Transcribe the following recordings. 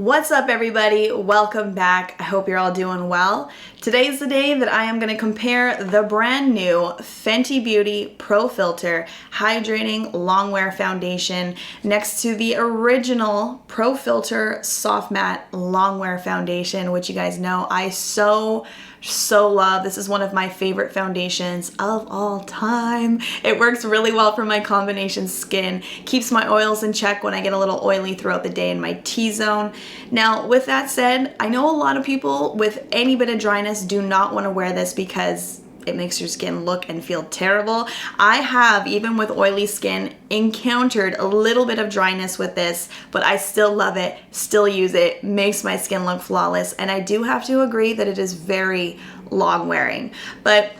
What's up everybody? Welcome back. I hope you're all doing well. Today's the day that I am going to compare the brand new Fenty Beauty Pro Filt'r Hydrating Longwear Foundation next to the original Pro Filt'r Soft Matte Longwear Foundation, which you guys know I so love. This is one of my favorite foundations of all time. It works really well for my combination skin, keeps my oils in check when I get a little oily throughout the day in my T-zone. Now, with that said, I know a lot of people with any bit of dryness do not want to wear this because it makes your skin look and feel terrible. I have, even with oily skin, encountered a little bit of dryness with this, but I still love it, still use it, makes my skin look flawless, and I do have to agree that it is very long wearing. But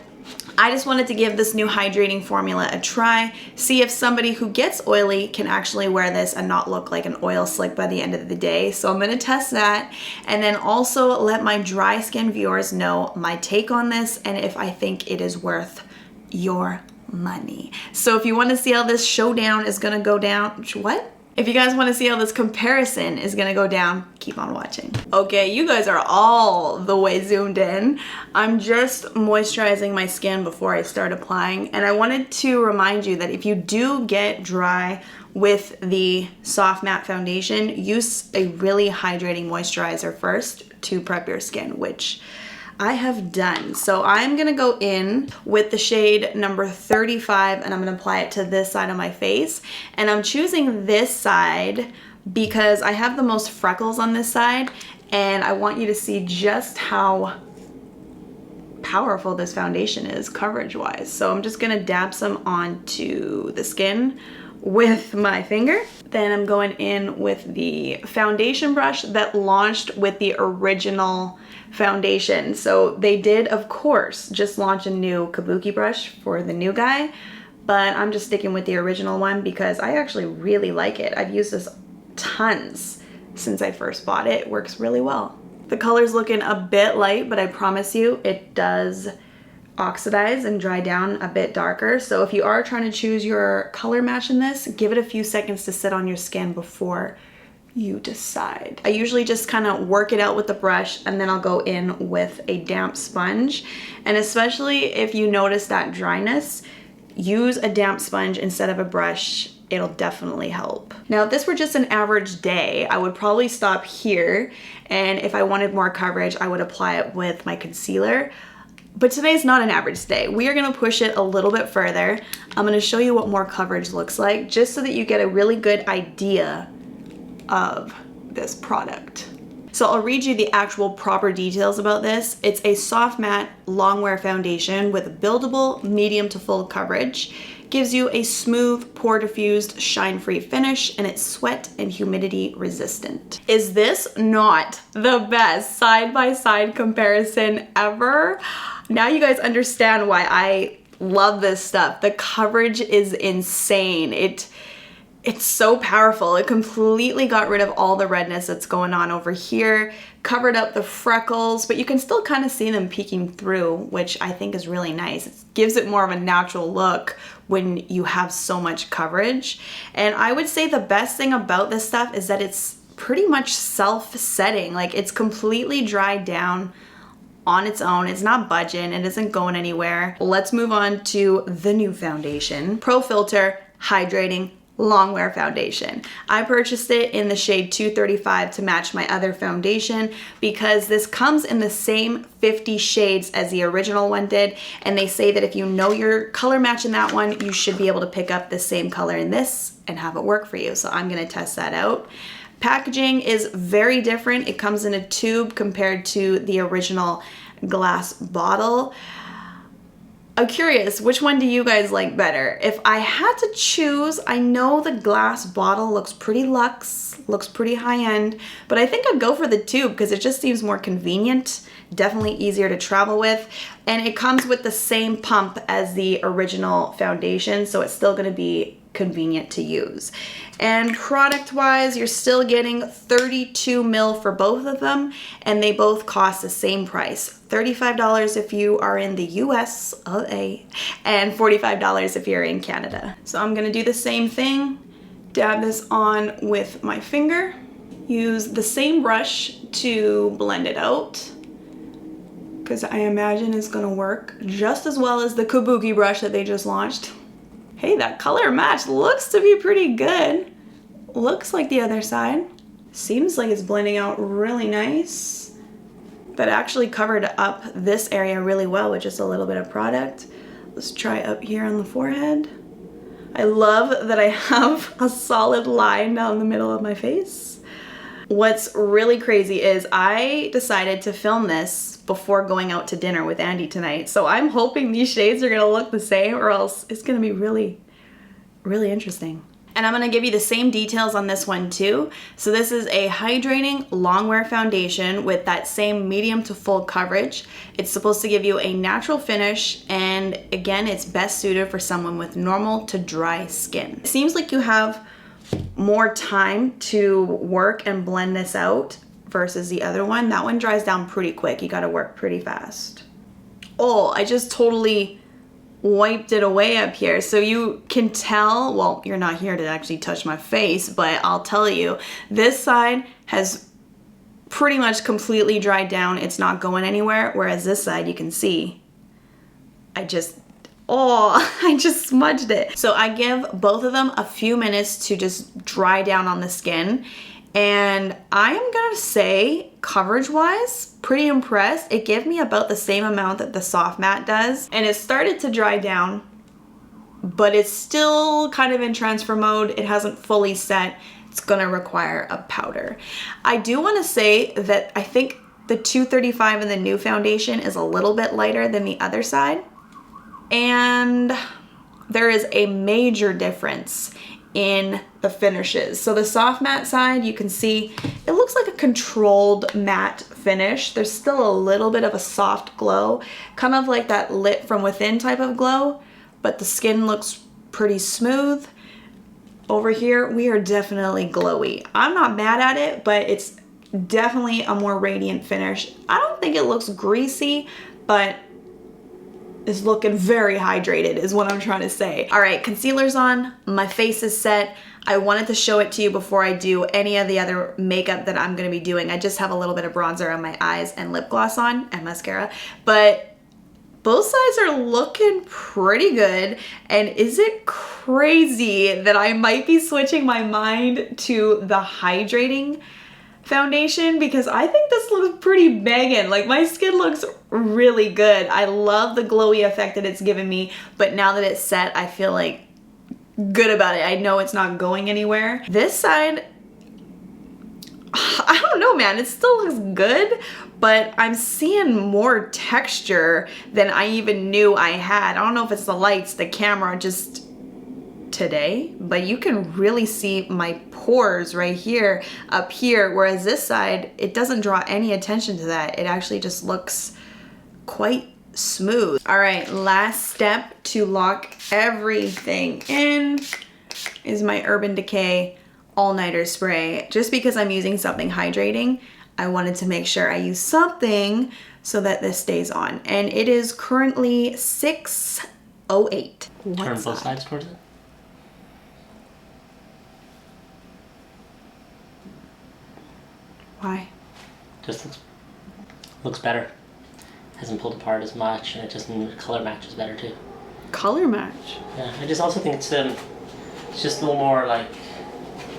I just wanted to give this new hydrating formula a try, see if somebody who gets oily can actually wear this and not look like an oil slick by the end of the day. So I'm going to test that, and then also let my dry skin viewers know my take on this and if I think it is worth your money. So if you want to see how this showdown is going to go down, If you guys want to see how this comparison is going to go down, keep on watching. Okay, you guys are all the way zoomed in. I'm just moisturizing my skin before I start applying, and I wanted to remind you that if you do get dry with the soft matte foundation, use a really hydrating moisturizer first to prep your skin, which I have done. So I'm gonna go in with the shade number 35 and I'm gonna apply it to this side of my face. And I'm choosing this side because I have the most freckles on this side, and I want you to see just how powerful this foundation is coverage wise. So I'm just gonna dab some onto the skin with my finger. Then I'm going in with the foundation brush that launched with the original foundation. So they did, of course, just launch a new kabuki brush for the new guy, but I'm just sticking with the original one because I actually really like it. I've used this tons since I first bought it. It works really well. The color's looking a bit light, but I promise you it does oxidize and dry down a bit darker. So if you are trying to choose your color match in this, give it a few seconds to sit on your skin before you decide. I usually just kind of work it out with the brush, and then I'll go in with a damp sponge. And especially if you notice that dryness, use a damp sponge instead of a brush. It'll definitely help. Now, if this were just an average day, I would probably stop here, and if I wanted more coverage, I would apply it with my concealer. But today's not an average day. We are gonna push it a little bit further. I'm gonna show you what more coverage looks like, just so that you get a really good idea of this product. So I'll read you the actual proper details about this. It's a soft matte longwear foundation with buildable medium to full coverage. Gives you a smooth, pore diffused, shine-free finish, and it's sweat and humidity resistant. Is this not the best side-by-side comparison ever? Now you guys understand why I love this stuff. The coverage is insane. It's so powerful. It completely got rid of all the redness that's going on over here, covered up the freckles, but you can still kind of see them peeking through, which I think is really nice. It gives it more of a natural look when you have so much coverage. And I would say the best thing about this stuff is that it's pretty much self-setting. Like, it's completely dried down on its own. It's not budging. It isn't going anywhere. Let's move on to the new foundation. Pro Filt'r Hydrating Longwear Foundation. I purchased it in the shade 235 to match my other foundation because this comes in the same 50 shades as the original one did, and they say that if you know your color match in that one, you should be able to pick up the same color in this and have it work for you. So I'm gonna test that out. Packaging is very different. It comes in a tube compared to the original glass bottle. I'm curious, which one do you guys like better? If I had to choose, I know the glass bottle looks pretty luxe, looks pretty high-end, but I think I'd go for the tube because it just seems more convenient, definitely easier to travel with, and it comes with the same pump as the original foundation, so it's still gonna be convenient to use. And product-wise, you're still getting 32 mil for both of them, and they both cost the same price. $35 if you are in the US of A, and $45 if you're in Canada. So I'm gonna do the same thing, dab this on with my finger, use the same brush to blend it out, because I imagine it's gonna work just as well as the Kabuki brush that they just launched. Hey, that color match looks to be pretty good. Looks like the other side. Seems like it's blending out really nice. That actually covered up this area really well with just a little bit of product. Let's try up here on the forehead. I love that I have a solid line down the middle of my face. What's really crazy is I decided to film this before going out to dinner with Andy tonight. So I'm hoping these shades are gonna look the same, or else it's gonna be really, really interesting. And I'm gonna give you the same details on this one too. So this is a hydrating longwear foundation with that same medium to full coverage. It's supposed to give you a natural finish, and again, it's best suited for someone with normal to dry skin. It seems like you have more time to work and blend this out versus the other one. That one dries down pretty quick. You gotta work pretty fast. Oh, I just totally wiped it away up here. So you can tell, well, you're not here to actually touch my face, but I'll tell you, this side has pretty much completely dried down. It's not going anywhere. Whereas this side, you can see, I just smudged it. So I give both of them a few minutes to just dry down on the skin. And I am gonna say, coverage-wise, pretty impressed. It gave me about the same amount that the soft matte does. And it started to dry down, but it's still kind of in transfer mode. It hasn't fully set. It's gonna require a powder. I do wanna say that I think the 235 in the new foundation is a little bit lighter than the other side. And there is a major difference in the finishes. So the soft matte side, you can see it looks like a controlled matte finish. There's still a little bit of a soft glow, kind of like that lit from within type of glow, but the skin looks pretty smooth. Over here, we are definitely glowy. I'm not mad at it, but it's definitely a more radiant finish. I don't think it looks greasy, but is looking very hydrated is what I'm trying to say. All right, concealer's on, my face is set. I wanted to show it to you before I do any of the other makeup that I'm gonna be doing. I just have a little bit of bronzer on my eyes and lip gloss on and mascara, but both sides are looking pretty good. And is it crazy that I might be switching my mind to the hydrating foundation, because I think this looks pretty banging. Like, my skin looks really good. I love the glowy effect that it's given me, but now that it's set, I feel like good about it. I know it's not going anywhere. This side, I don't know, man, it still looks good, but I'm seeing more texture than I even knew I had. I don't know if it's the lights, the camera, just today, but you can really see my pores right here, up here, whereas this side, it doesn't draw any attention to that. It actually just looks quite smooth. All right, last step to lock everything in is my Urban Decay All-Nighter Spray. Just because I'm using something hydrating, I wanted to make sure I use something so that this stays on. And it is currently 6:08. Turn both sides towards it. Why? Just looks better. Hasn't pulled apart as much, and it just color matches better too. Color match? Yeah, I just also think it's just a little more like,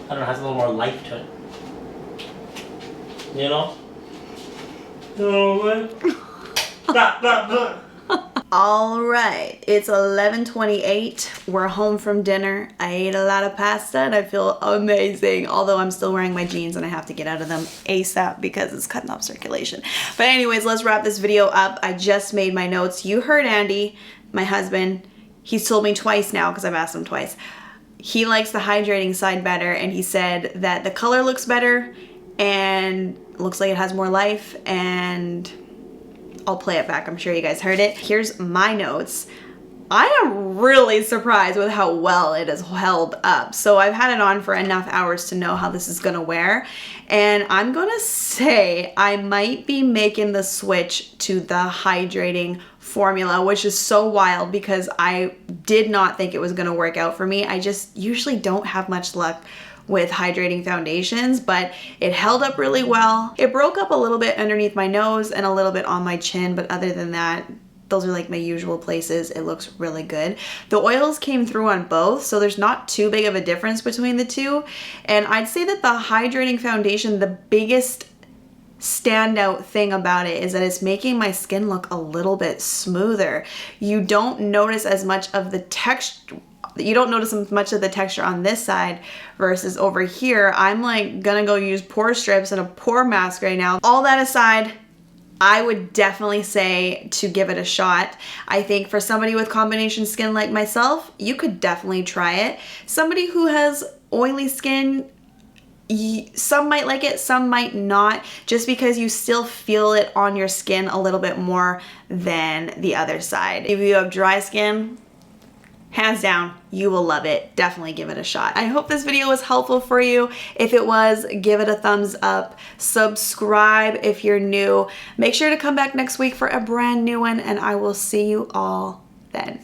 I don't know, has a little more life to it. You know? All right, it's 11:28. We're home from dinner. I ate a lot of pasta and I feel amazing, although I'm still wearing my jeans and I have to get out of them ASAP because it's cutting off circulation. But anyways, let's wrap this video up. I just made my notes. You heard Andy, my husband. He's told me twice now because I've asked him twice. He likes the hydrating side better, and he said that the color looks better and looks like it has more life, and I'll play it back. I'm sure you guys heard it. Here's my notes. I am really surprised with how well it has held up. So I've had it on for enough hours to know how this is gonna wear. And I'm gonna say I might be making the switch to the hydrating formula, which is so wild because I did not think it was gonna work out for me. I just usually don't have much luck with hydrating foundations, but it held up really well. It broke up a little bit underneath my nose and a little bit on my chin, but other than that, those are like my usual places. It looks really good. The oils came through on both, so there's not too big of a difference between the two. And I'd say that the hydrating foundation, the biggest standout thing about it is that it's making my skin look a little bit smoother. You don't notice as much of the texture. You don't notice as much of the texture on this side versus over here. I'm like gonna go use pore strips and a pore mask right now. All that aside, I would definitely say to give it a shot. I think for somebody with combination skin like myself, you could definitely try it. Somebody who has oily skin, some might like it, some might not, just because you still feel it on your skin a little bit more than the other side. If you have dry skin, hands down, you will love it. Definitely give it a shot. I hope this video was helpful for you. If it was, give it a thumbs up. Subscribe if you're new. Make sure to come back next week for a brand new one, and I will see you all then.